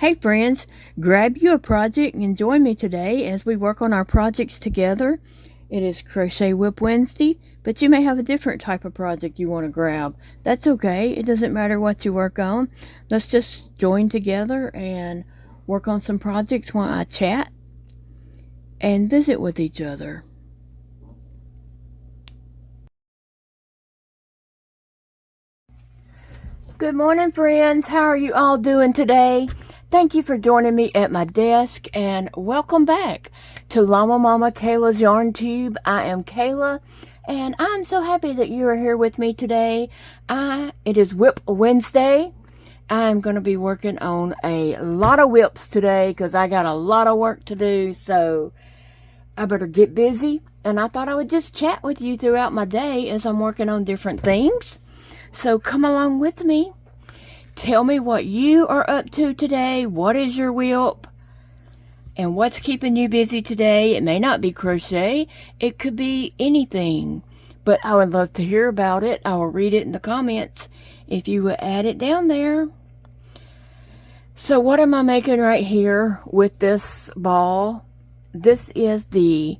Hey friends, grab you a project and join me today as we work on our projects together. It is Crochet WIP Wednesday, but you may have a different type of project you want to grab. That's okay, it doesn't matter what you work on. Let's just join together and work on some projects while I chat and visit with each other. Good morning friends, how are you all doing today? Thank you for joining me at my desk and welcome back to Llama Mama Kayla's Yarn Tube. I am Kayla and I'm so happy that you are here with me today. It is WIP Wednesday. I'm going to be working on a lot of WIPs today because I got a lot of work to do, so I better get busy. And I thought I would just chat with you throughout my day as I'm working on different things. So come along with me. Tell me what you are up to today. What is your WIP? And what's keeping you busy today? It may not be crochet. It could be anything. But I would love to hear about it. I will read it in the comments if you would add it down there. So what am I making right here with this ball? This is the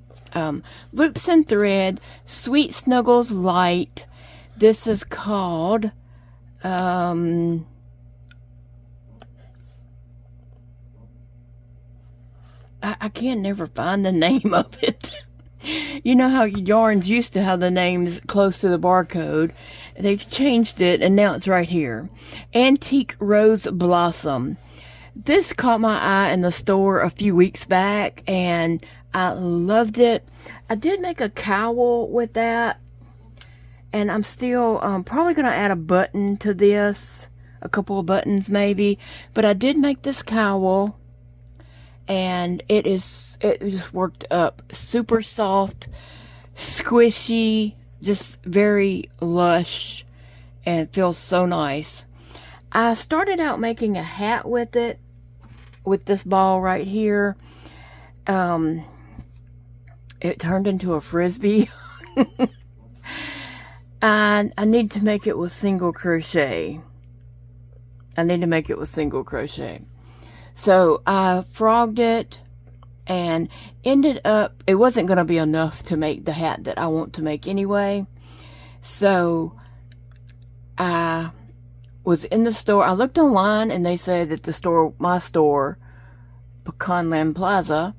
Loops and Thread Sweet Snuggles Light. This is called I can never find the name of it. You know how yarns used to have the names close to the barcode. They've changed it and now it's right here. Antique Rose Blossom. This caught my eye in the store a few weeks back and I loved it. I did make a cowl with that. And I'm still probably going to add a button to this. A couple of buttons maybe. But I did make this cowl. And it just worked up. Super soft. Squishy. Just very lush. And feels so nice. I started out making a hat with it. With this ball right here. It turned into a frisbee. I need to make it with single crochet. So I frogged it and ended up, it wasn't going to be enough to make the hat that I want to make anyway. So I was in the store. I looked online and they said that the store, my store, Pecanland Plaza,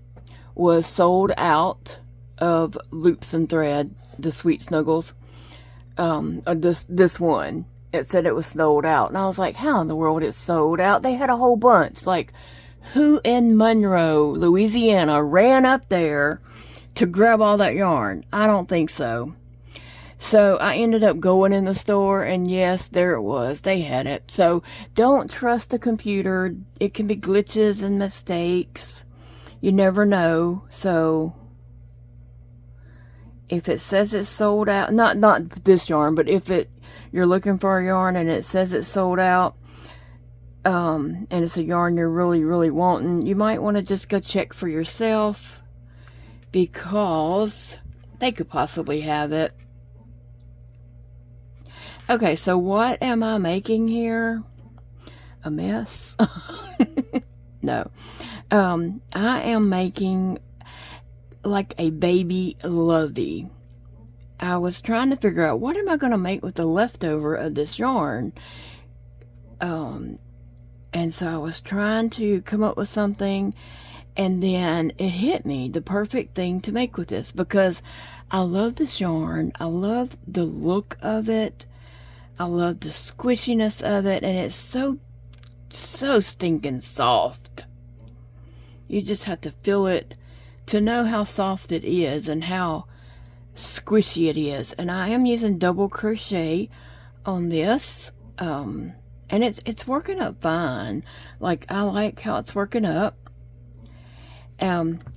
was sold out of Loops and Thread, the Sweet Snuggles. This one, it said it was sold out, and I was like, how in the world it's sold out? They had a whole bunch. Like, who in Monroe, Louisiana ran up there to grab all that yarn? I don't think so. So I ended up going in the store, and yes, there it was. They had it. So don't trust the computer. It can be glitches and mistakes. You never know. So if it says it's sold out, not this yarn, but if you're looking for a yarn and it says it's sold out, and it's a yarn you're really wanting, you might want to just go check for yourself because they could possibly have it. Okay, so what am I making here? A mess? No. I am making like a baby Lovey. I was trying to figure out what am I going to make with the leftover of this yarn. And so I was trying to come up with something, and then it hit me, the perfect thing to make with this, because I love this yarn. I love the look of it. I love the squishiness of it, and it's so stinking soft. You just have to feel it to know how soft it is and how squishy it is. And I am using double crochet on this, and it's working up fine. Like, I like how it's working up.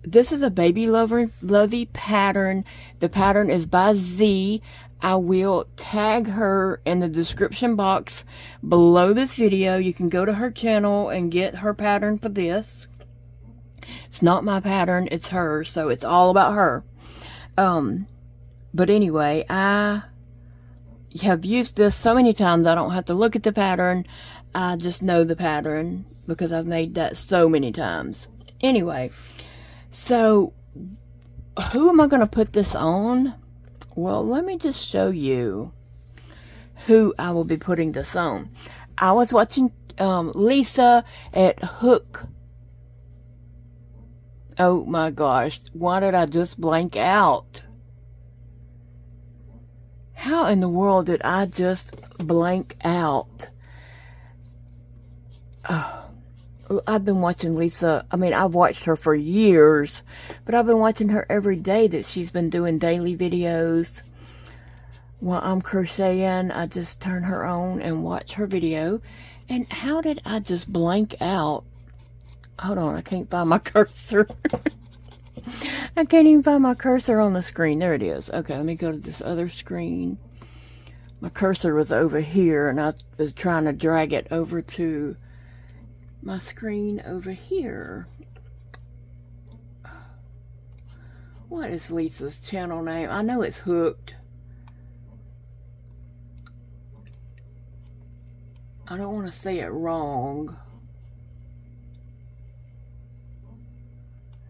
This is a Baby Lovey pattern. The pattern is by Z. I will tag her in the description box below this video. You can go to her channel and get her pattern for this. It's not my pattern, it's hers, so it's all about her. But anyway, I have used this so many times I don't have to look at the pattern. I just know the pattern. because I've made that so many times. Anyway, so who am I going to put this on? Well, let me just show you who I will be putting this on. I was watching Lisa at Hook. Oh my gosh, why did I just blank out? How in the world did I just blank out? I've been watching Lisa. I mean, I've watched her for years, but I've been watching her every day that she's been doing daily videos. While I'm crocheting, I just turn her on and watch her video. And how did I just blank out? Hold on, I can't find my cursor. I can't even find my cursor on the screen. There it is. Okay, let me go to this other screen. My cursor was over here, and I was trying to drag it over to my screen over here. What is Lisa's channel name? I know it's Hooked. I don't want to say it wrong.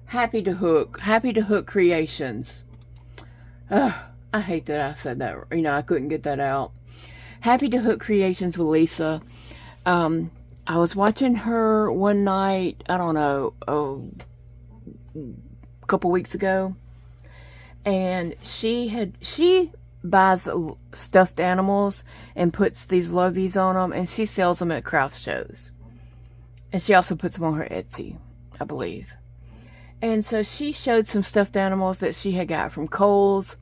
Happy to Hook Creations. I hate that I said that. You know, I couldn't get that out. Happy to Hook Creations with Lisa. I was watching her one night, I don't know, a couple weeks ago, and she buys stuffed animals and puts these Loveys on them, and she sells them at craft shows. And she also puts them on her Etsy, I believe. And so she showed some stuffed animals that she had got from Kohl's.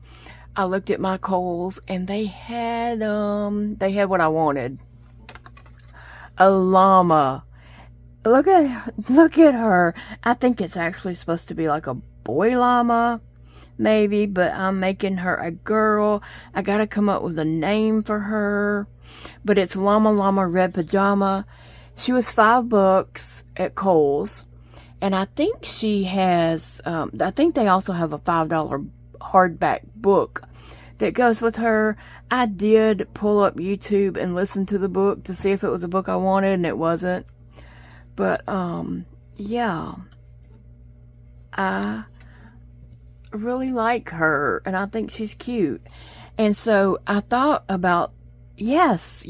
I looked at my Kohl's, and they had what I wanted. A llama. Look at her. I think it's actually supposed to be like a boy llama, maybe, but I'm making her a girl. I gotta come up with a name for her, but it's Llama Red Pajama. She was $5 at Kohl's, and I think she has, I think they also have a $5 hardback book that goes with her. I did pull up YouTube and listen to the book to see if it was a book I wanted, and it wasn't. But, yeah. I really like her, and I think she's cute. And so I thought about, yes.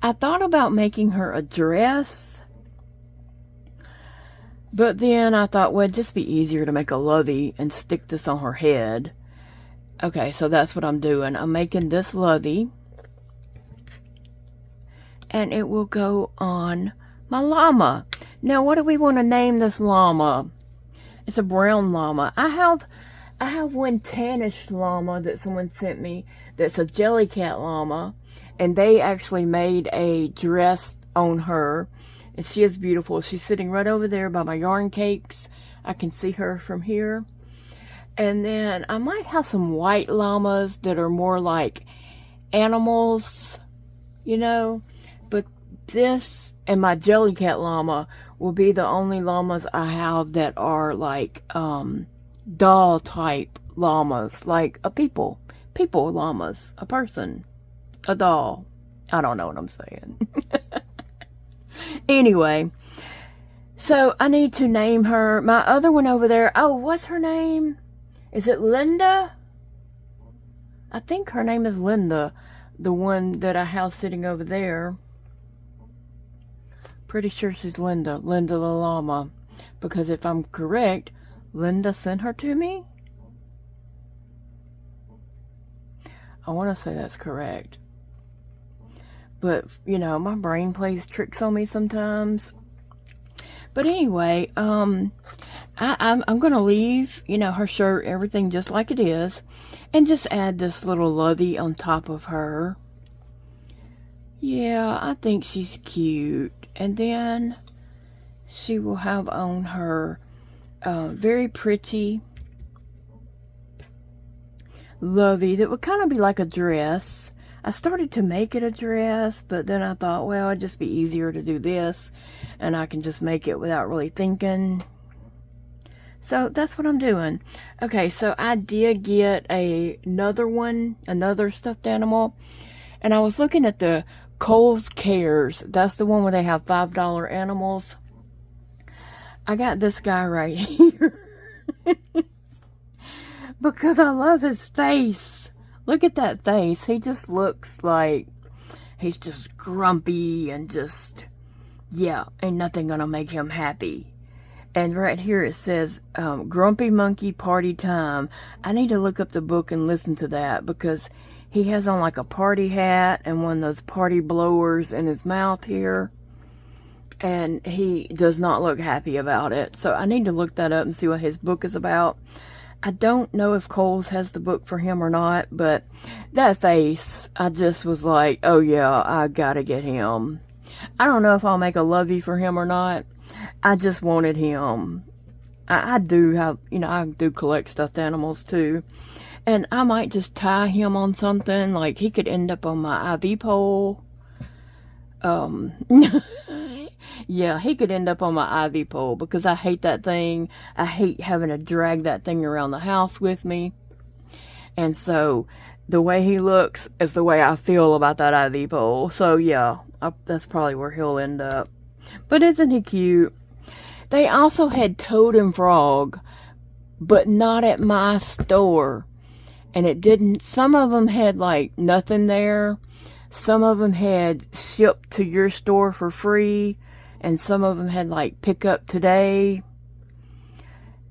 I thought about making her a dress. But then I thought, well, it'd just be easier to make a Lovey and stick this on her head. Okay, so that's what I'm doing. I'm making this Lovey, and it will go on my llama. Now, what do we want to name this llama? It's a brown llama. I have one tannish llama that someone sent me that's a jellycat llama, and they actually made a dress on her, and she is beautiful. She's sitting right over there by my yarn cakes. I can see her from here. And then I might have some white llamas that are more like animals, you know. But this and my jellycat llama will be the only llamas I have that are like doll type llamas, like a people llamas, a person, a doll. I don't know what I'm saying. Anyway, so I need to name her. My other one over there, oh, what's her name? Is it Linda? I think her name is Linda, the one that I have sitting over there. Pretty sure she's Linda the llama, because if I'm correct, Linda sent her to me. I want to say that's correct. But, you know, my brain plays tricks on me sometimes. But anyway, I'm going to leave, you know, her shirt, everything just like it is, and just add this little Lovey on top of her. Yeah, I think she's cute. And then she will have on her very pretty Lovey that would kind of be like a dress. I started to make it a dress, but then I thought, well, it'd just be easier to do this, and I can just make it without really thinking. So that's what I'm doing. Okay, so I did get another stuffed animal, and I was looking at the Kohl's Cares. That's the one where they have $5 animals. I got this guy right here. Because I love his face. Look at that face. He just looks like he's just grumpy and just, yeah, ain't nothing gonna make him happy. And right here it says, Grumpy Monkey Party Time. I need to look up the book and listen to that, because he has on like a party hat and one of those party blowers in his mouth here. And he does not look happy about it. So I need to look that up and see what his book is about. I don't know if Kohl's has the book for him or not, but that face, I just was like, oh yeah, I gotta get him. I don't know if I'll make a Lovey for him or not. I just wanted him. I do have, I do collect stuffed animals too. And I might just tie him on something, like he could end up on my IV pole. Yeah, he could end up on my IV pole, because I hate that thing. I hate having to drag that thing around the house with me. And so the way he looks is the way I feel about that IV pole. So yeah, that's probably where he'll end up. But isn't he cute? They also had Toad and Frog, but not at my store. And it didn't, some of them had like nothing there. Some of them had shipped to your store for free. And some of them had like pick up today.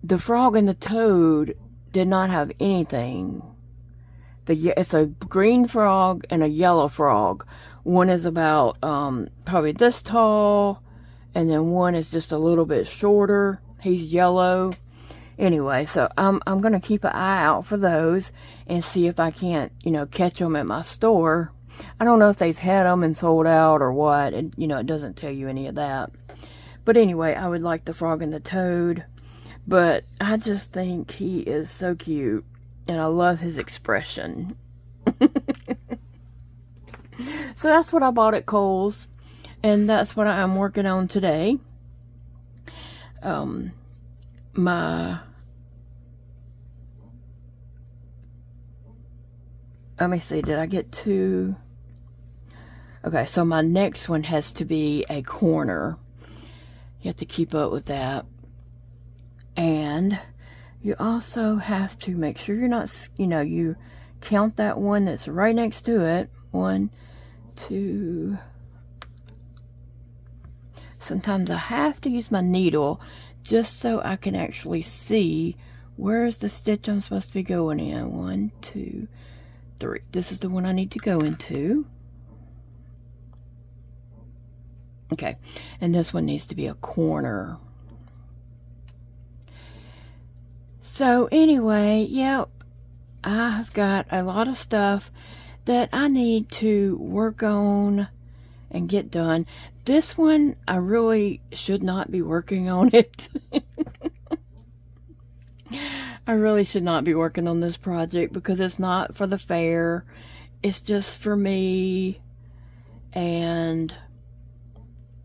The Frog and the Toad did not have anything. It's a green frog and a yellow frog. One is about probably this tall, and then one is just a little bit shorter. He's yellow. Anyway, so I'm gonna keep an eye out for those and see if I can't, catch them at my store. I don't know if they've had them and sold out or what, and it doesn't tell you any of that. But anyway, I would like the Frog and the Toad, but I just think he is so cute, and I love his expression. So that's what I bought at Kohl's, and that's what I'm working on today. Let me see, did I get two? Okay, so my next one has to be a corner. You have to keep up with that. And you also have to make sure you're not, you count that one that's right next to it. 1, 2. Sometimes I have to use my needle just so I can actually see where's the stitch I'm supposed to be going in. 1, 2, 3. This is the one I need to go into. Okay, and this one needs to be a corner. So anyway, yep, I've got a lot of stuff that I need to work on and get done. This one, I really should not be working on it. I really should not be working on this project, because it's not for the fair. It's just for me. And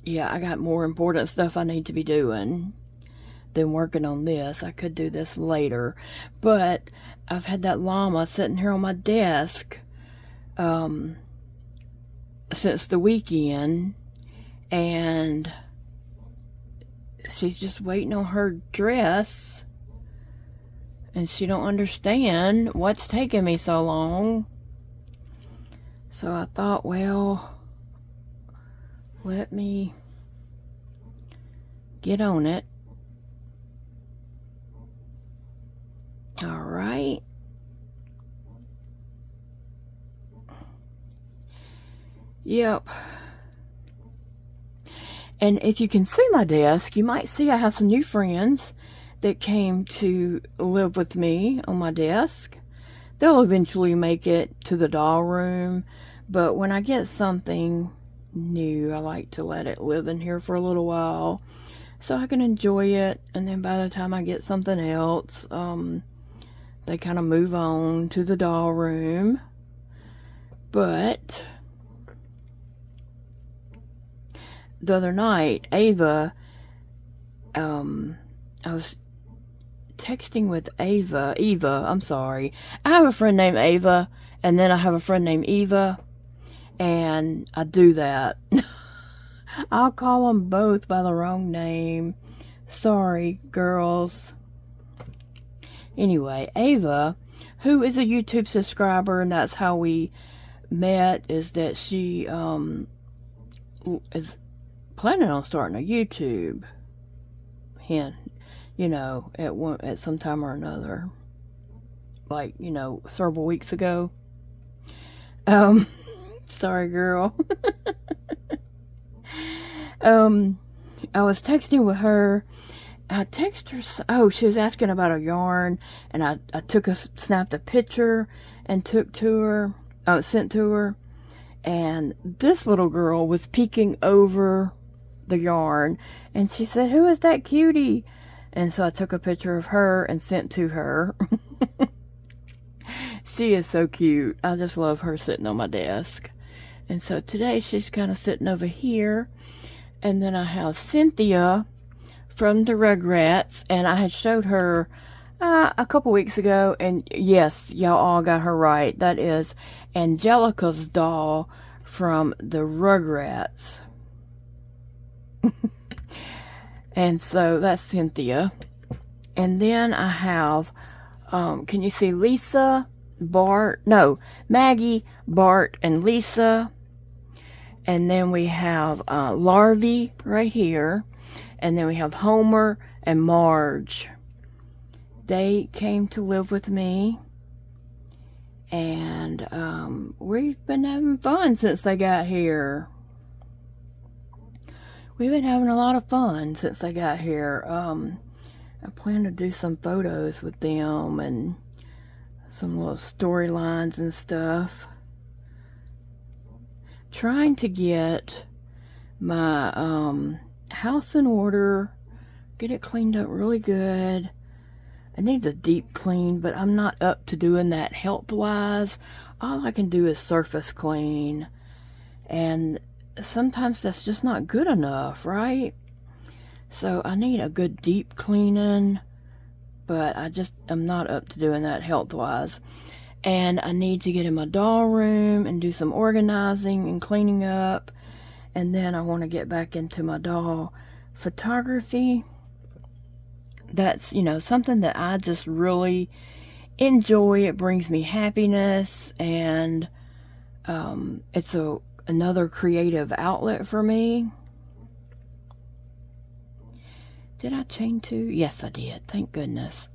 yeah, I got more important stuff I need to be doing than working on this. I could do this later, but I've had that llama sitting here on my desk since the weekend, and she's just waiting on her dress, and she don't understand what's taking me so long. So I thought, well, let me get on it. All right. Yep. And if you can see my desk, you might see I have some new friends that came to live with me on my desk. They'll eventually make it to the doll room, but when I get something new, I like to let it live in here for a little while so I can enjoy it, and then by the time I get something else, they kind of move on to the doll room. But the other night, Ava, I was texting with Eva, I'm sorry. I have a friend named Ava, and then I have a friend named Eva. and I do that. I'll call them both by the wrong name. Sorry, girls. Anyway, Ava, who is a YouTube subscriber, and that's how we met, is that she is planning on starting a YouTube. Hint, you know, at some time or another. Like, you know, several weeks ago. Sorry, girl. I was texting with her. I texted her. Oh, she was asking about a yarn, and I snapped a picture and sent to her. And this little girl was peeking over the yarn, and she said, "Who is that cutie?" And so I took a picture of her and sent to her. She is so cute. I just love her sitting on my desk. And so today she's kind of sitting over here. And then I have Cynthia from the Rugrats. And I had showed her a couple weeks ago. And yes, y'all all got her right. That is Angelica's doll from the Rugrats. And so that's Cynthia. And then I have, can you see Lisa, Maggie, Bart, and Lisa. And then we have Larvey right here. And then we have Homer and Marge. They came to live with me. And we've been having fun since they got here. We've been having a lot of fun since they got here. I plan to do some photos with them and some little storylines and stuff. Trying to get my house in order, get it cleaned up really good. It needs a deep clean, but I'm not up to doing that health-wise. All I can do is surface clean, and sometimes that's just not good enough, right? So I need a good deep cleaning, but I'm not up to doing that health-wise. And I need to get in my doll room and do some organizing and cleaning up. And then I want to get back into my doll photography. That's, you know, something that I just really enjoy. It brings me happiness, and it's another creative outlet for me. Did I chain two? Yes, I did. Thank goodness.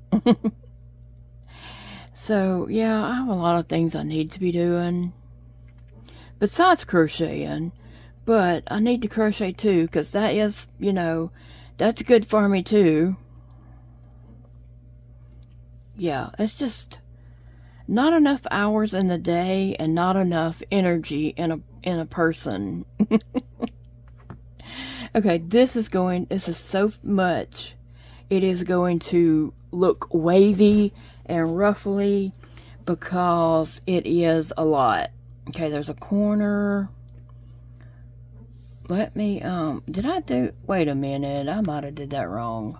So, yeah, I have a lot of things I need to be doing besides crocheting, but I need to crochet too, because that is, you know, that's good for me too. Yeah, it's just not enough hours in the day and not enough energy in a person. Okay, this is so much. It is going to look wavy and ruffly because it is a lot. Okay, there's a corner. Let me, wait a minute, I might have did that wrong.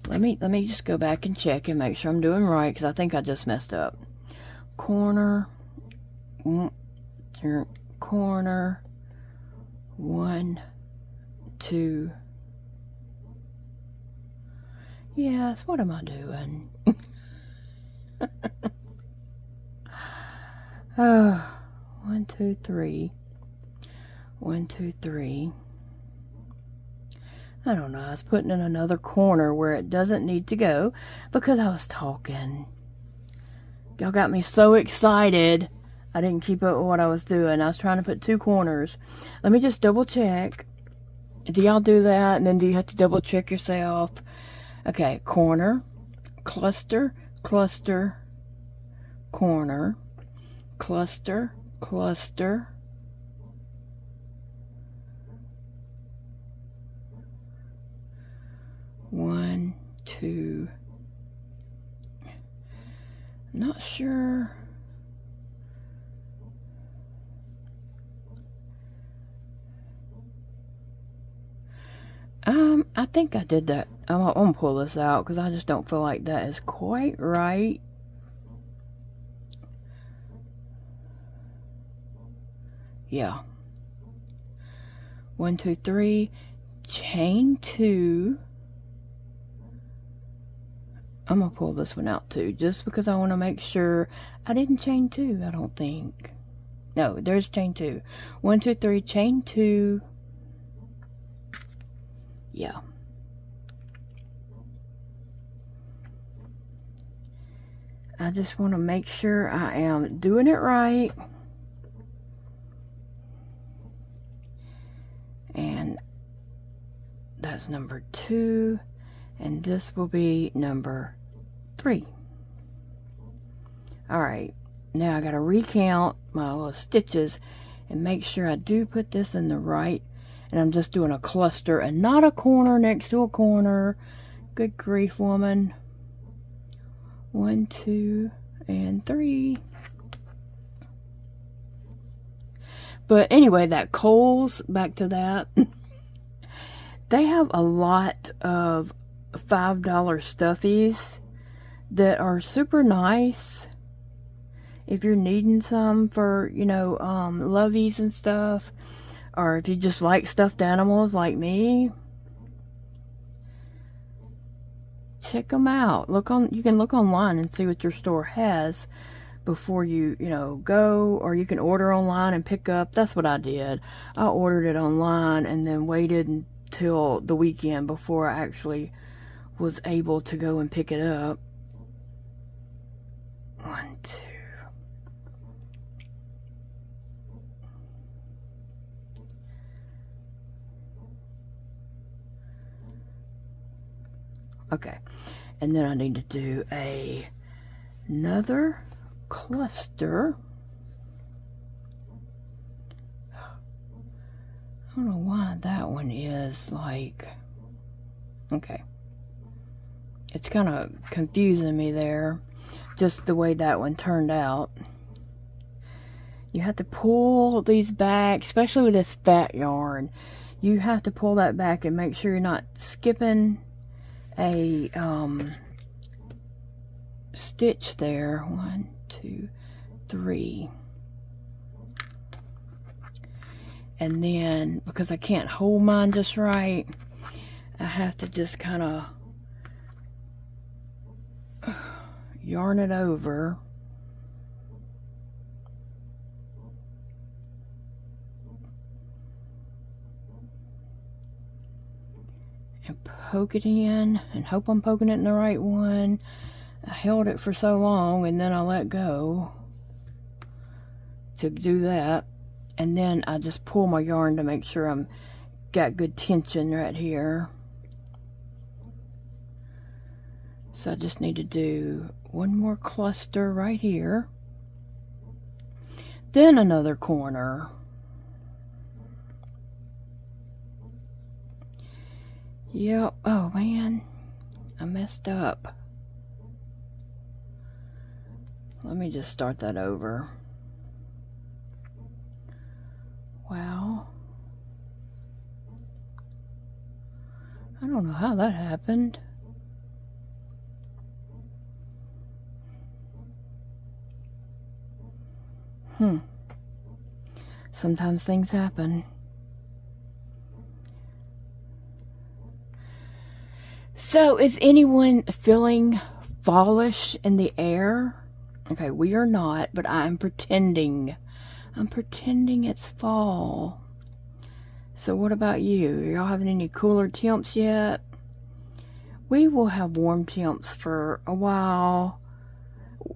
Let me just go back and check and make sure I'm doing right, because I think I just messed up. Corner, corner, 1, 2. Yes, what am I doing? Oh, 1, 2, 3. 1, 2, 3. I don't know. I was putting in another corner where it doesn't need to go because I was talking. Y'all got me so excited. I didn't keep up with what I was doing. I was trying to put 2 corners. Let me just double check. Do y'all do that? And then do you have to double check yourself? Okay, corner, cluster, cluster, corner, cluster, cluster. One, 2. Not sure. I think I did that. I'm gonna pull this out because I just don't feel like that is quite right. Yeah. 1, 2, 3, chain 2. I'm gonna pull this one out too, just because I want to make sure I didn't chain 2. I don't think. No, there's chain 2. 1, 2, 3, chain 2. Yeah. I just want to make sure I am doing it right. And that's number 2. And this will be number 3. Alright. Now I got to recount my little stitches and make sure I do put this in the right. And I'm just doing a cluster and not a corner next to a corner. Good grief, woman. 1, 2, and 3. But anyway, that Kohl's, back to that. They have a lot of $5 stuffies that are super nice. If you're needing some for, you know, loveys and stuff, or if you just like stuffed animals like me, check them out. You can look online and see what your store has before you go, or you can order online and pick up. That's what I did. I ordered it online and then waited until the weekend before I actually was able to go and pick it up. 1, 2. Okay, and then I need to do another cluster. I don't know why that one is like, okay. It's kind of confusing me there, just the way that one turned out. You have to pull these back, especially with this fat yarn. You have to pull that back and make sure you're not skipping a stitch there. 1, 2, 3. And then, because I can't hold mine just right, I have to just kind of yarn it over. And poke it in and hope I'm poking it in the right one. I held it for so long and then I let go to do that. And then I just pull my yarn to make sure I'm got good tension right here. So I just need to do one more cluster right here. Then another corner. Yep. Oh man, I messed up. Let me just start that over. Wow. I don't know how that happened. Sometimes things happen. So, is anyone feeling fallish in the air? Okay, we are not, but I'm pretending. I'm pretending it's fall. So what about you? Are y'all having any cooler temps yet? We will have warm temps for a while.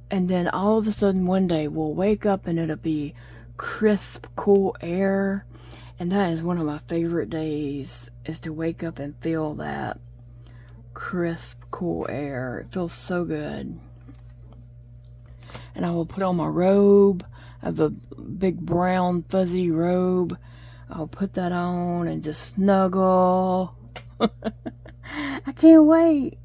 And then all of a sudden one day we'll wake up and it'll be crisp, cool air. And that is one of my favorite days, is to wake up and feel that crisp, cool air. It feels so good. And I will put on my robe. I have a big brown fuzzy robe. I'll put that on and just snuggle. I can't wait.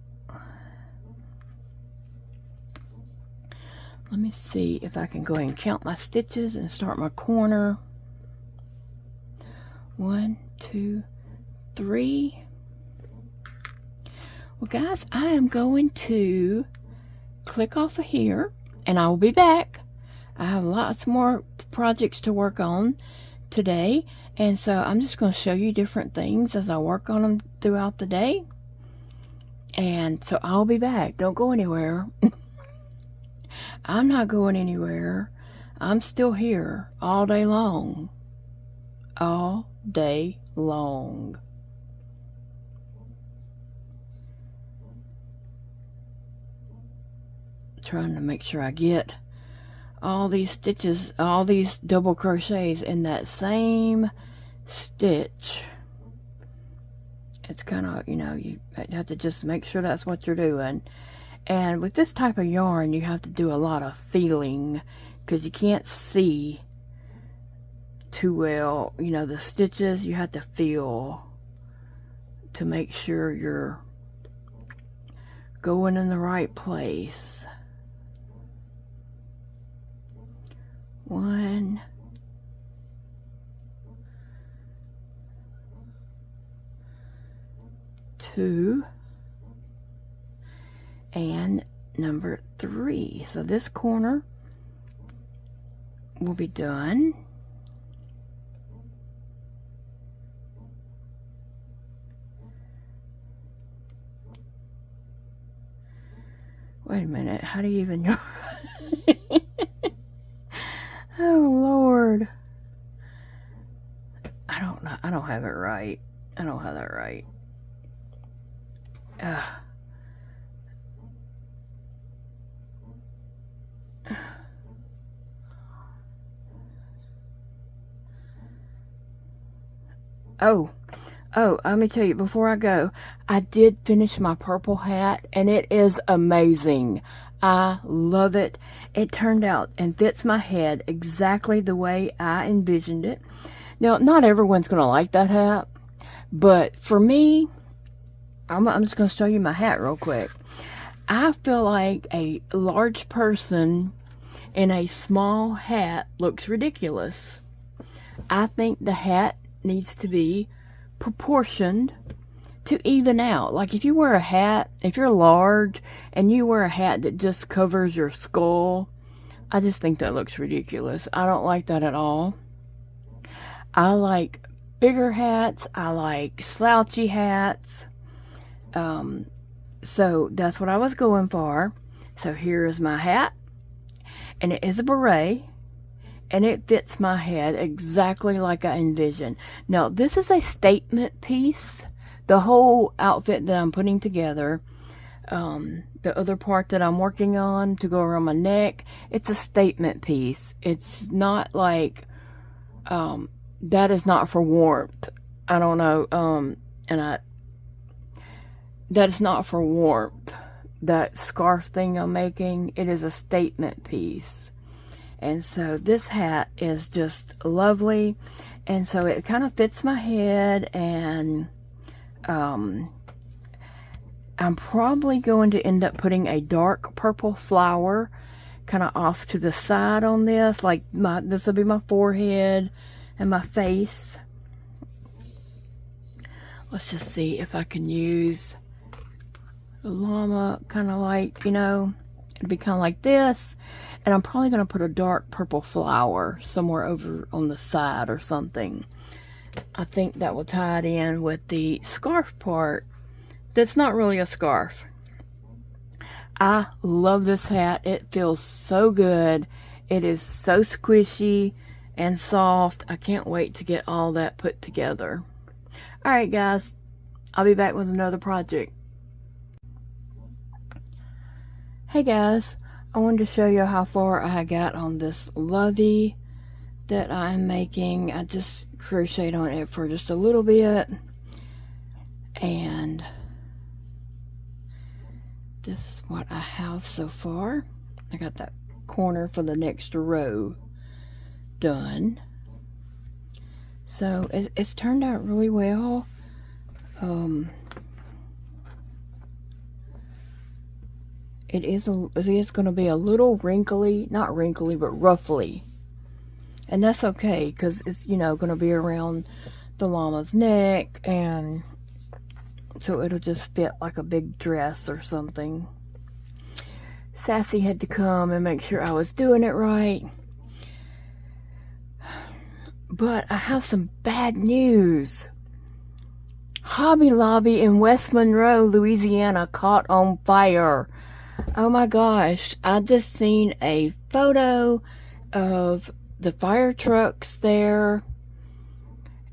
Let me see if I can go ahead and count my stitches and start my corner. 1, 2, 3. Well, guys, I am going to click off of here and I will be back. I have lots more projects to work on today, and so I'm just going to show you different things as I work on them throughout the day. And so I'll be back. Don't go anywhere. I'm not going anywhere. I'm still here all day long. All day long. Trying to make sure I get all these stitches, all these double crochets in that same stitch. It's kind of, you know, you have to just make sure that's what you're doing. And with this type of yarn, you have to do a lot of feeling, because you can't see too well, you know, the stitches. You have to feel to make sure you're going in the right place. 1, 2, and number 3. So this corner will be done. Wait a minute, how do you even know? Oh Lord. I don't know. I don't have it right. I don't have that right. Oh, let me tell you, before I go, I did finish my purple hat, and it is amazing. I love it. It turned out and fits my head exactly the way I envisioned it. Now, not everyone's going to like that hat, but for me, I'm just going to show you my hat real quick. I feel like a large person in a small hat looks ridiculous. I think the hat needs to be proportioned to even out. Like if you wear a hat, if you're large and you wear a hat that just covers your skull, I just think that looks ridiculous. I don't like that at all. I like bigger hats. I like slouchy hats. So that's what I was going for. So here is my hat, and it is a beret, and it fits my head exactly like I envisioned. Now, this is a statement piece. The whole outfit that I'm putting together, the other part that I'm working on to go around my neck, it's a statement piece. It's not like, that is not for warmth. I don't know, that is not for warmth. That scarf thing I'm making, it is a statement piece. And so this hat is just lovely. And so it kind of fits my head, and I'm probably going to end up putting a dark purple flower kind of off to the side on this. Like this will be my forehead and my face. Let's just see if I can use the llama, kind of like, you know, it'd be kind of like this. And I'm probably going to put a dark purple flower somewhere over on the side or something. I think that will tie it in with the scarf part. That's not really a scarf. I love this hat. It feels so good. It is so squishy and soft. I can't wait to get all that put together. Alright guys, I'll be back with another project. Hey guys, I wanted to show you how far I got on this Lovey that I'm making. I just crocheted on it for just a little bit, and this is what I have so far. I got that corner for the next row done. So it's turned out really well. It is going to be a little wrinkly, not wrinkly, but ruffly. And that's okay, because it's, you know, going to be around the llama's neck, and so it'll just fit like a big dress or something. Sassy had to come and make sure I was doing it right. But I have some bad news. Hobby Lobby in West Monroe, Louisiana caught on fire. Oh my gosh, I just seen a photo of the fire trucks there,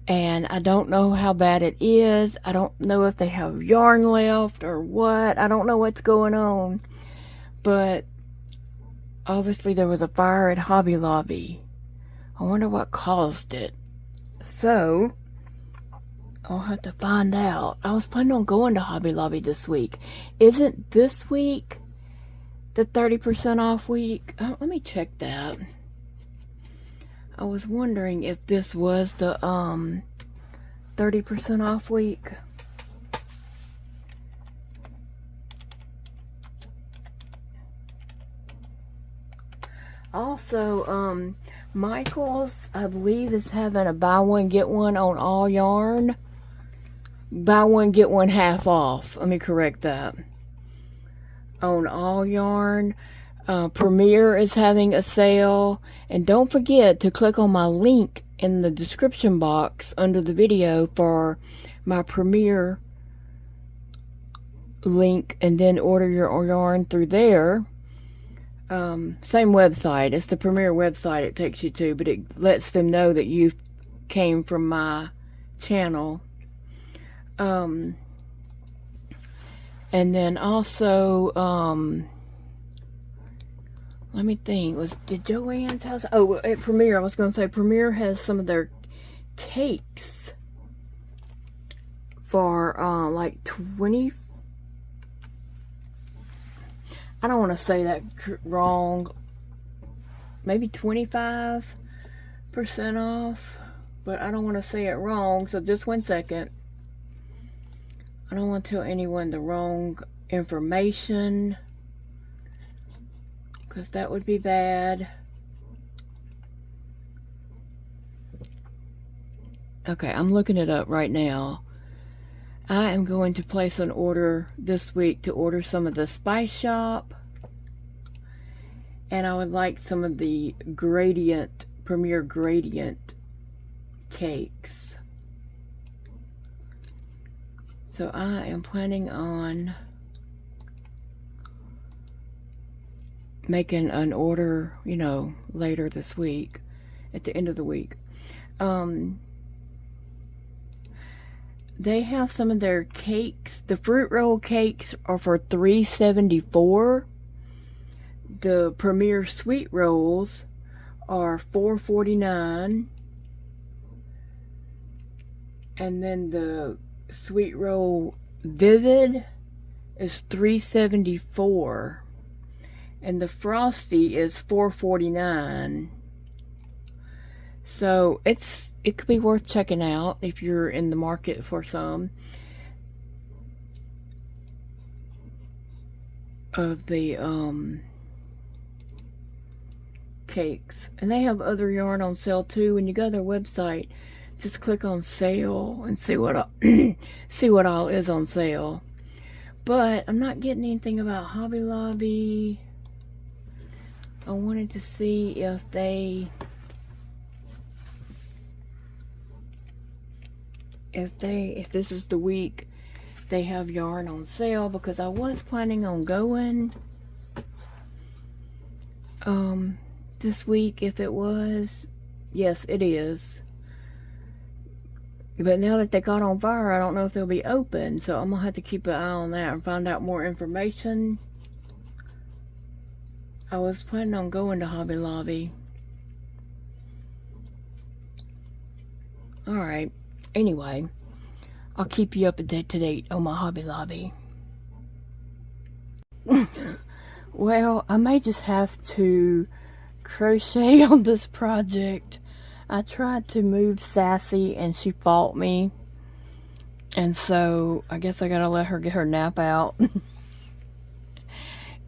and I don't know how bad it is. I don't know if they have yarn left or what. I don't know what's going on, but obviously there was a fire at Hobby Lobby. I wonder what caused it. So I'll have to find out. I was planning on going to Hobby Lobby this week. Isn't this week the 30% off week? Let me check that. I was wondering if this was the 30% off week. Also, Michael's, I believe, is having a buy one get one on all yarn. Buy one get one half off. Let me correct that. On all yarn. Premier is having a sale, and don't forget to click on my link in the description box under the video for my Premier link, and then order your yarn through there. Same website. It's the Premier website it takes you to, but it lets them know that you came from my channel. And then also let me think. Did Joanne's house? Oh, at Premier, I was going to say Premier has some of their cakes for like 20. I don't want to say that wrong. Maybe 25% off, but I don't want to say it wrong. So just 1 second. I don't want to tell anyone the wrong information, because that would be bad. Okay, I'm looking it up right now. I am going to place an order this week to order some of the Spice Shop, and I would like some of the Premier Gradient cakes. So I am planning on making an order, later this week, at the end of the week. They have some of their cakes. The fruit roll cakes are for $3.74. The Premier sweet rolls are $4.49. And then the sweet roll Vivid is $3.74. And the Frosty is $4.49. So it could be worth checking out if you're in the market for some of the cakes. And they have other yarn on sale too. When you go to their website, just click on sale and see what all is on sale. But I'm not getting anything about Hobby Lobby. I wanted to see if this is the week they have yarn on sale, because I was planning on going this week if it was. Yes, it is. But now that they got on fire, I don't know if they'll be open, so I'm gonna have to keep an eye on that and find out more information. I was planning on going to Hobby Lobby. Alright. Anyway, I'll keep you up to date on my Hobby Lobby. Well, I may just have to crochet on this project. I tried to move Sassy and she fought me. And so I guess I gotta let her get her nap out.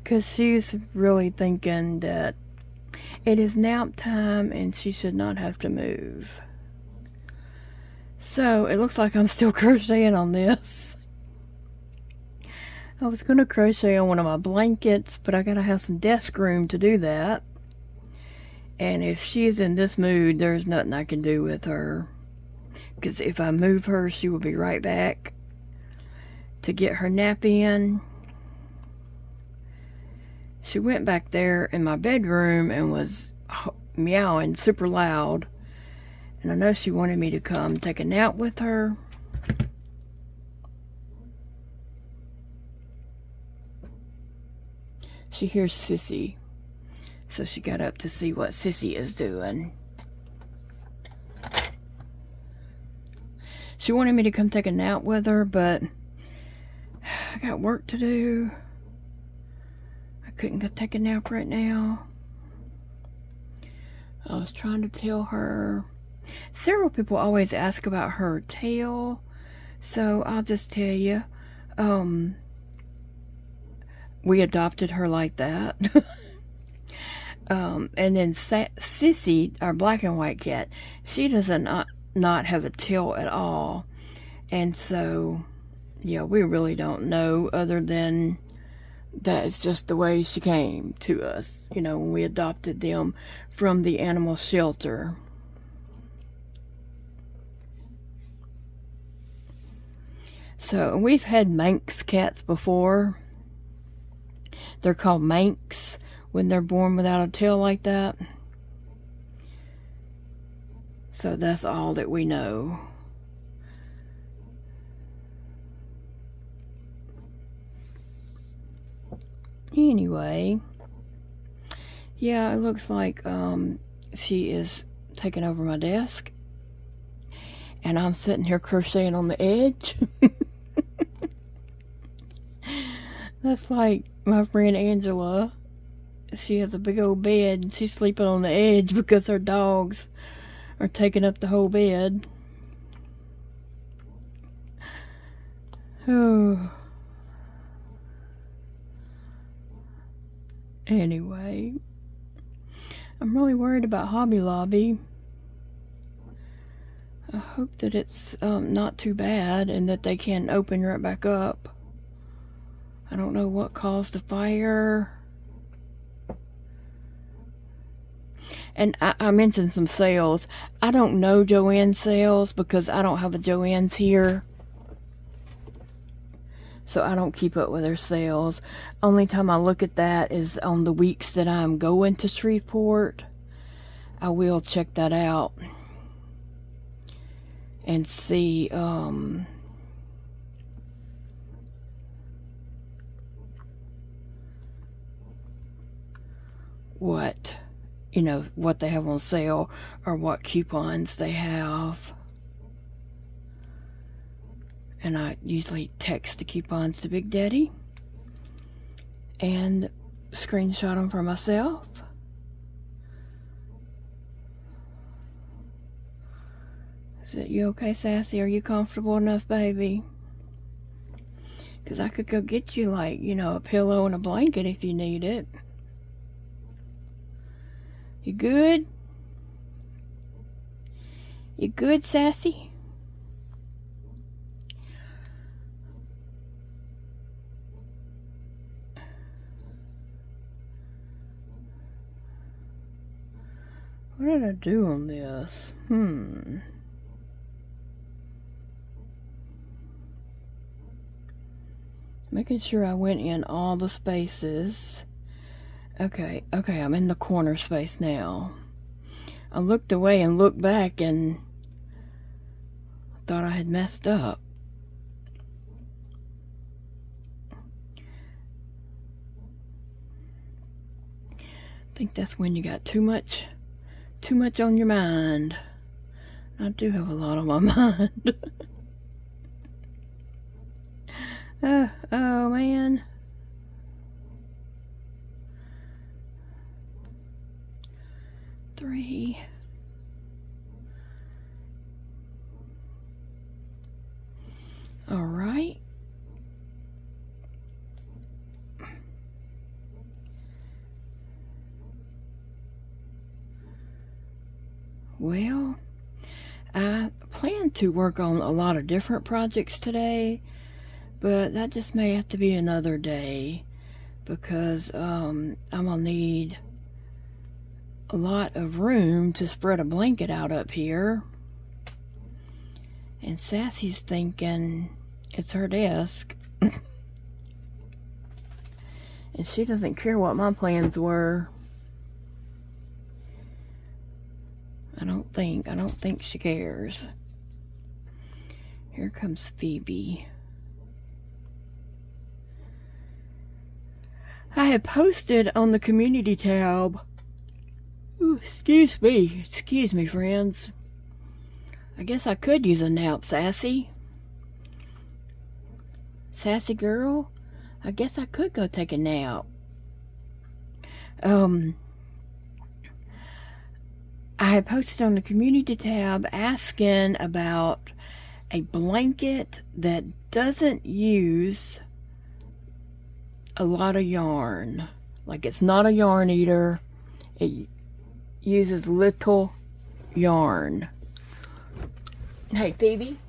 Because she's really thinking that it is nap time and she should not have to move. So it looks like I'm still crocheting on this. I was going to crochet on one of my blankets, but I gotta have some desk room to do that. And if she's in this mood, there's nothing I can do with her. Because if I move her, she will be right back to get her nap in. She went back there in my bedroom and was meowing super loud. And I know she wanted me to come take a nap with her. She hears Sissy. So she got up to see what Sissy is doing. She wanted me to come take a nap with her, but I got work to do. I couldn't go take a nap right now. I was trying to tell her. Several people always ask about her tail, so I'll just tell you. We adopted her like that. And then Sissy, our black and white cat, she doesn't not have a tail at all. And so, yeah, we really don't know, other than that it's just the way she came to us, you know, when we adopted them from the animal shelter. So we've had Manx cats before. They're called Manx when they're born without a tail like that. So that's all that we know. Anyway, yeah, it looks like she is taking over my desk. And I'm sitting here crocheting on the edge. That's like my friend Angela. She has a big old bed and she's sleeping on the edge because her dogs are taking up the whole bed. Oh. Anyway, I'm really worried about Hobby Lobby. I hope that it's not too bad and that they can open right back up. I don't know what caused the fire. And I mentioned some sales. I don't know Joann's sales because I don't have a Joann's here. So I don't keep up with their sales. Only time I look at that is on the weeks that I'm going to Shreveport. I will check that out and see what, you know, what they have on sale or what coupons they have. And I usually text the coupons to Big Daddy and screenshot them for myself. Is it you okay, Sassy? Are you comfortable enough, baby? Because I could go get you, like, you know, a pillow and a blanket if you need it. You good? You good, Sassy? What did I do on this? Making sure I went in all the spaces. Okay, I'm in the corner space now. I looked away and looked back and thought I had messed up. I think that's when you got too much on your mind. I do have a lot on my mind. Oh man. Three. All right. Well, I plan to work on a lot of different projects today, but that just may have to be another day because I'm gonna need a lot of room to spread a blanket out up here. And Sassy's thinking it's her desk. And she doesn't care what my plans were. I don't think she cares. Here comes Phoebe. I had posted on the community tab. Ooh, excuse me, friends. I guess I could use a nap, Sassy. Sassy girl, I guess I could go take a nap. I had posted on the community tab asking about a blanket that doesn't use a lot of yarn. Like, it's not a yarn eater. It uses little yarn. Hey, Phoebe.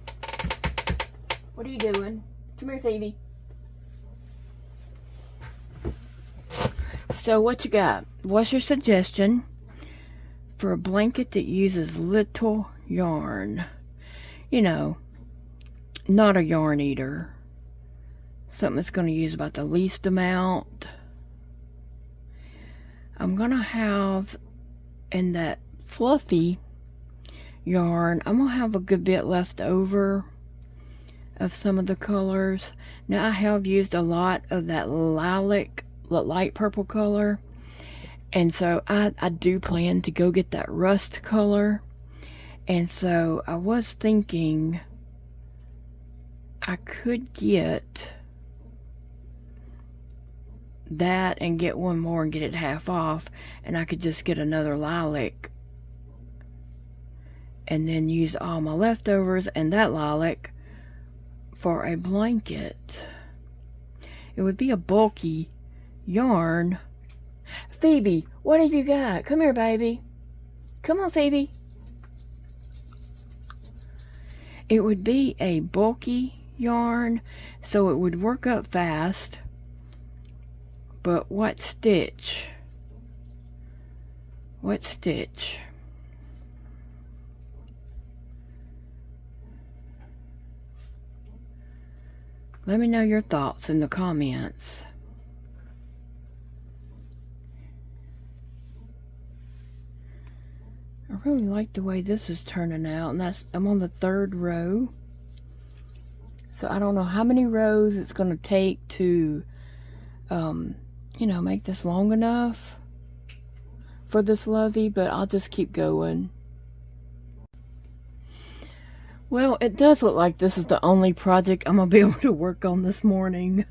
What are you doing? Come here, Phoebe. So what you got? What's your suggestion for a blanket that uses little yarn? You know, not a yarn eater. Something that's going to use about the least amount. I'm going to have, in that fluffy yarn, I'm going to have a good bit left over of some of the colors. Now, I have used a lot of that lilac, light purple color. And so I do plan to go get that rust color. And so I was thinking I could get that and get one more and get it half off, and I could just get another lilac and then use all my leftovers and that lilac for a blanket. It would be a bulky yarn. Phoebe, what have you got? Come here, baby. Come on, Phoebe. It would be a bulky yarn, so it would work up fast. But what stitch? What stitch? Let me know your thoughts in the comments. I really like the way this is turning out, and I'm on the 3rd row. So I don't know how many rows it's going to take to you know, make this long enough for this Lovey, but I'll just keep going. Well, it does look like this is the only project I'm going to be able to work on this morning.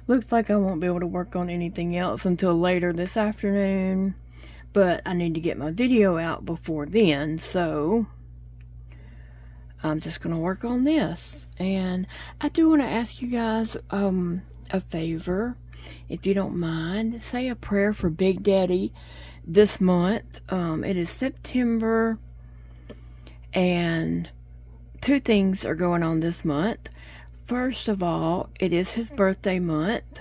Looks like I won't be able to work on anything else until later this afternoon, but I need to get my video out before then, so I'm just going to work on this. And I do want to ask you guys a favor. If you don't mind, say a prayer for Big Daddy this month. It is September, and 2 things are going on this month. First of all, it is his birthday month.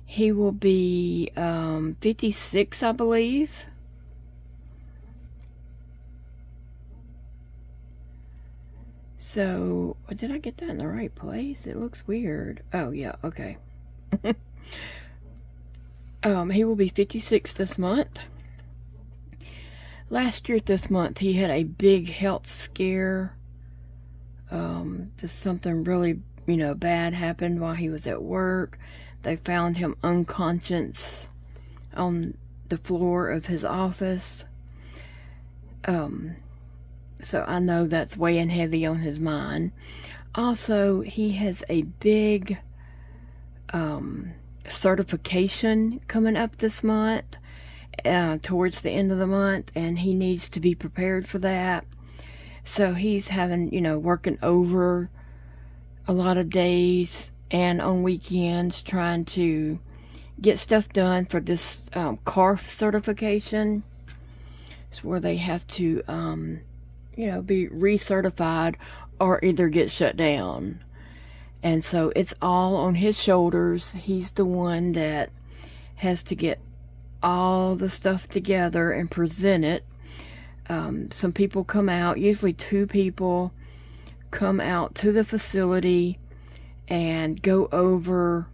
He will be 56, I believe. So, did I get that in the right place? It looks weird. Oh, yeah, okay. He will be 56 this month. Last year at this month, he had a big health scare. Just something really, bad happened while he was at work. They found him unconscious on the floor of his office. So I know that's weighing heavy on his mind. Also, he has a big certification coming up this month, towards the end of the month, and he needs to be prepared for that. So he's having, working over a lot of days and on weekends trying to get stuff done for this CARF certification. It's where they have to, be recertified or either get shut down. And so it's all on his shoulders. He's the one that has to get all the stuff together and present it. Some people come out, usually 2 people come out to the facility and go over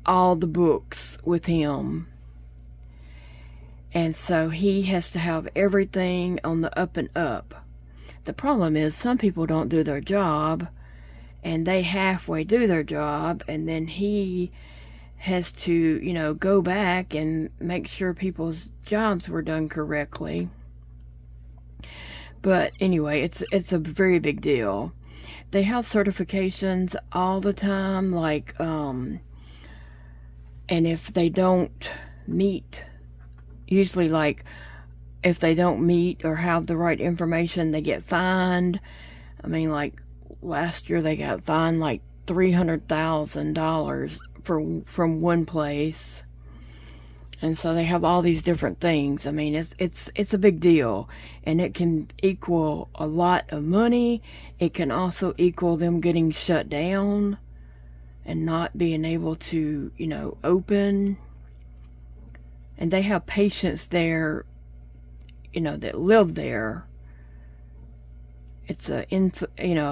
all the books with him. And so he has to have everything on the up and up. The problem is some people don't do their job, and they halfway do their job, and then he has to, you know, go back and make sure people's jobs were done correctly. But anyway, it's a very big deal. They have certifications all the time, like, and if they don't meet, usually, like, if they don't meet or have the right information, they get fined. I mean, like, last year they got fined like $300,000 from one place. And so they have all these different things. I mean, it's a big deal, and it can equal a lot of money. It can also equal them getting shut down and not being able to, you know, open. And they have patients there, you know, that live there. It's a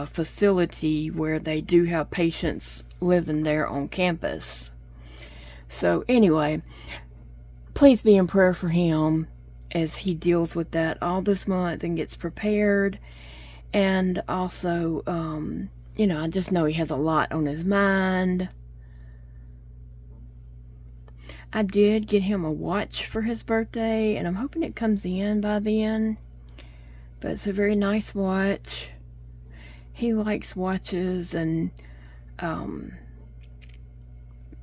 facility where they do have patients living there on campus. So anyway, please be in prayer for him as he deals with that all this month and gets prepared. And also, you know, I just know he has a lot on his mind. I did get him a watch for his birthday, and I'm hoping it comes in by then. But it's a very nice watch. He likes watches and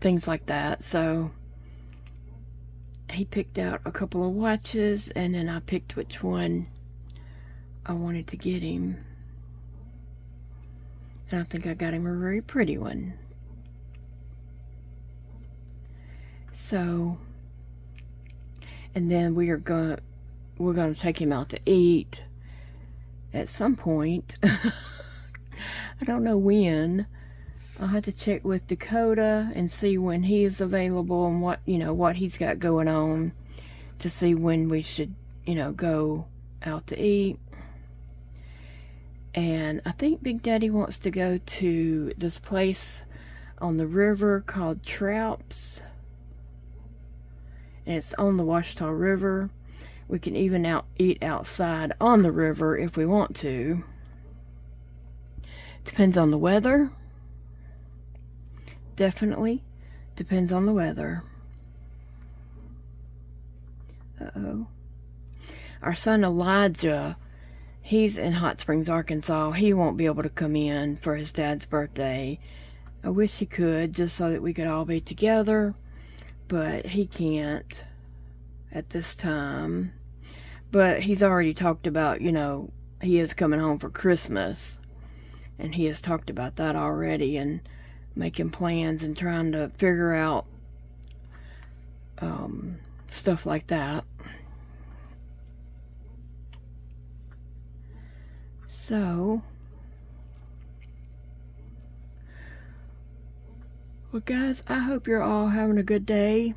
things like that. So he picked out a couple of watches, and then I picked which one I wanted to get him. And I think I got him a very pretty one. So, and then we're gonna take him out to eat at some point. I don't know when. I'll have to check with Dakota and see when he is available and what he's got going on, to see when we should, go out to eat. And I think Big Daddy wants to go to this place on the river called Troups. And it's on the Washita River. We can even eat outside on the river if we want to. Depends on the weather. Definitely depends on the weather. Uh-oh. Our son Elijah, he's in Hot Springs, Arkansas. He won't be able to come in for his dad's birthday. I wish he could, just so that we could all be together. But he can't at this time. But he's already talked about, he is coming home for Christmas. And he has talked about that already, and making plans and trying to figure out stuff like that. So, well, guys, I hope you're all having a good day.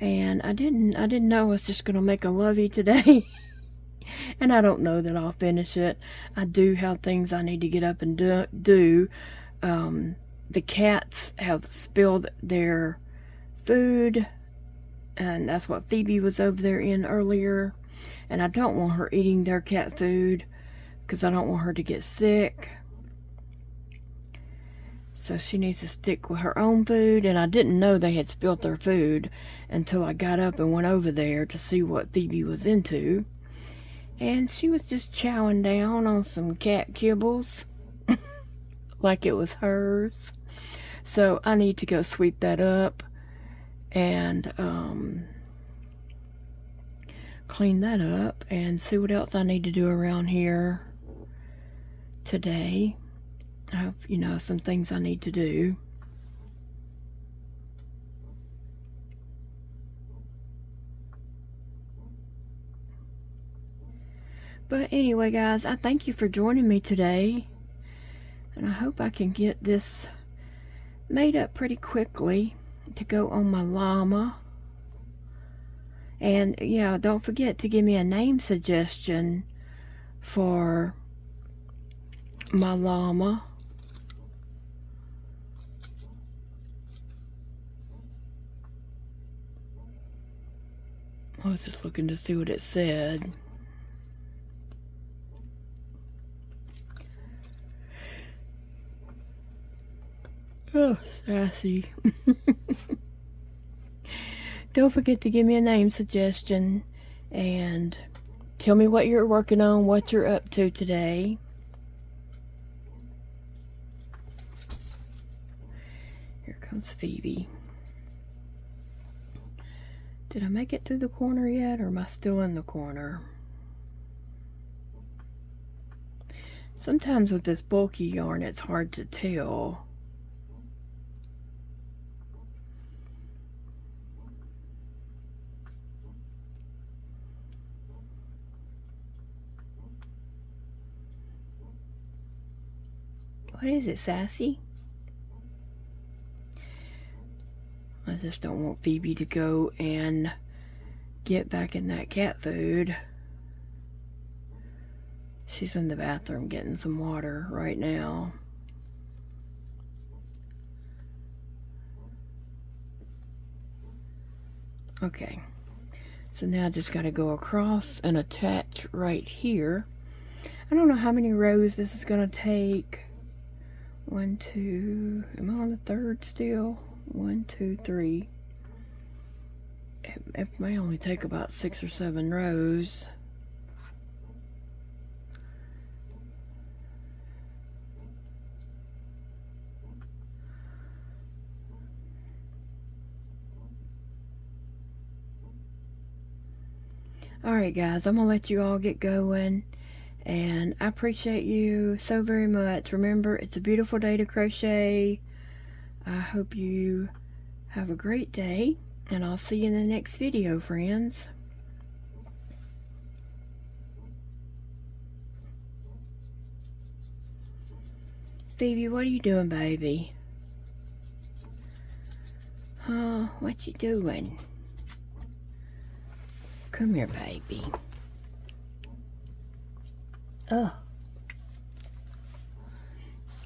And I didn't know I was just gonna make a Lovey today. And I don't know that I'll finish it. I do have things I need to get up and do. The cats have spilled their food, and that's what Phoebe was over there in earlier. And I don't want her eating their cat food because I don't want her to get sick. So she needs to stick with her own food. And I didn't know they had spilled their food until I got up and went over there to see what Phoebe was into. And she was just chowing down on some cat kibbles like it was hers. So I need to go sweep that up and clean that up and see what else I need to do around here today. I have, some things I need to do. But anyway, guys, I thank you for joining me today. And I hope I can get this made up pretty quickly to go on my Llama And yeah, don't forget to give me a name suggestion for my llama. I was just looking to see what it said. Oh, sassy. Don't forget to give me a name suggestion and tell me what you're working on, what you're up to today. Here comes Phoebe. Did I make it through the corner yet, or am I still in the corner? Sometimes with this bulky yarn, it's hard to tell. What is it, Sassy? I just don't want Phoebe to go and get back in that cat food. She's in the bathroom getting some water right now. Okay, so now I just got to go across and attach right here. I don't know how many rows this is going to take. 1, 2, am I on the third still? 1, 2, 3. It may only take about 6 or 7 rows. Alright guys, I'm going to let you all get going. And I appreciate you so very much. Remember, it's a beautiful day to crochet. I hope you have a great day. And I'll see you in the next video, friends. Phoebe, what are you doing, baby? Huh? What you doing? Come here, baby. Oh.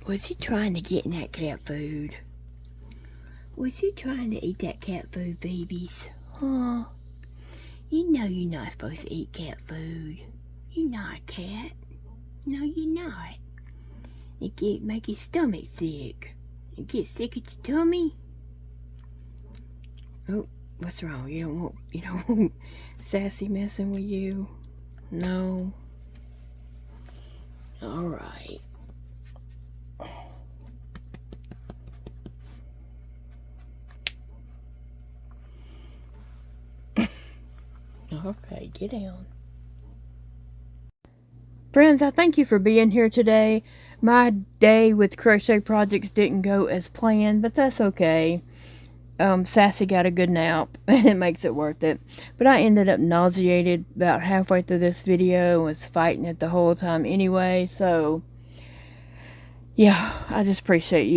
Was he trying to get in that cat food? Was he trying to eat that cat food, babies? Huh? You know you're not supposed to eat cat food. You're not a cat. No, you're not. It make your stomach sick. You get sick at your tummy. Oh, what's wrong? You don't want Sassy messing with you? No. Alright. Okay, get down. Friends, I thank you for being here today. My day with crochet projects didn't go as planned, but that's okay. Sassy got a good nap, and it makes it worth it. But I ended up nauseated about halfway through this video and was fighting it the whole time anyway, so yeah, I just appreciate you.